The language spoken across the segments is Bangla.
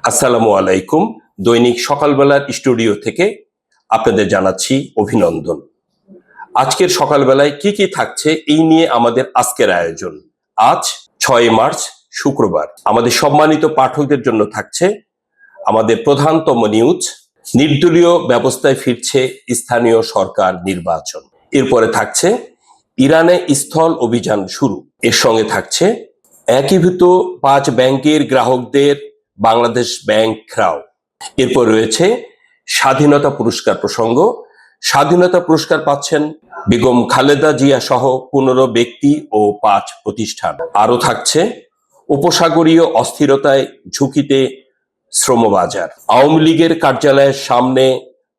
আসসালামু আলাইকুম। দৈনিক সকালবেলার স্টুডিও থেকে আপনাদের জানাচ্ছি অভিনন্দন। আজকের সকালবেলায় কি কি থাকছে এই নিয়ে আমাদের আজকের আয়োজন। আজ 6 মার্চ শুক্রবার। আমাদের সম্মানিত পাঠকদের জন্য থাকছে আমাদের প্রধানতম নিউজ, নির্দলীয় ব্যবস্থায় ফিরছে স্থানীয় সরকার নির্বাচন। এরপরে থাকছে ইরানে স্থল অভিযান শুরু। এর সঙ্গে থাকছে একীভূত 5 ব্যাংকের গ্রাহকদের বাংলাদেশ ব্যাংক ঘেরাও। এরপর রয়েছে স্বাধীনতা পুরস্কার প্রসঙ্গ। স্বাধীনতা পুরস্কার পাচ্ছেন বেগম খালেদা জিয়া সহ 15 ব্যক্তি ও 5 প্রতিষ্ঠান। আরো থাকছে উপসাগরীয় অস্থিরতায় ঝুঁকিতে শ্রমবাজার। আওয়ামী লীগের কার্যালয়ের সামনে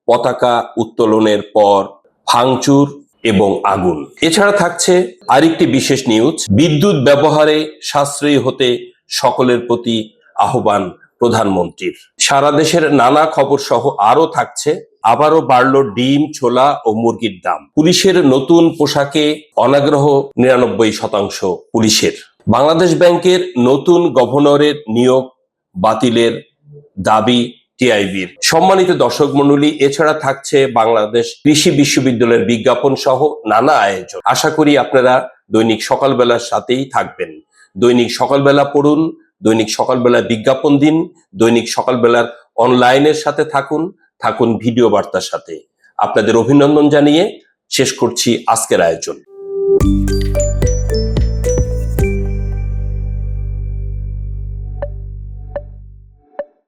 পতাকা উত্তোলনের পর ভাঙচুর এবং আগুন। এছাড়া থাকছে আরেকটি বিশেষ নিউজ, বিদ্যুৎ ব্যবহারে সাশ্রয়ী হতে সকলের প্রতি আহ্বান প্রধানমন্ত্রীর। সারা দেশের নানা খবর সহ আরো থাকছে আবারও বাড়লো ডিম, ছোলা ও মুরগির দাম। পুলিশের নতুন পোশাকে অনাগ্রহ 99% পুলিশের। বাংলাদেশ ব্যাংকের নতুন গভর্নরের নিয়োগ বাতিলের দাবি টিআইবির। সম্মানিত দর্শক মণ্ডলী, এছাড়া থাকছে বাংলাদেশ কৃষি বিশ্ববিদ্যালয়ের বিজ্ঞাপন সহ নানা আয়োজন। আশা করি আপনারা দৈনিক সকালবেলার সাথেই থাকবেন। দৈনিক সকালবেলা পড়ুন, দৈনিক সকালবেলা বিজ্ঞাপন দিন, দৈনিক সকালবেলার অনলাইনের সাথে থাকুন ভিডিও বার্তার সাথে। আপনাদের অভিনন্দন জানিয়ে শেষ করছি আজকের আয়োজন।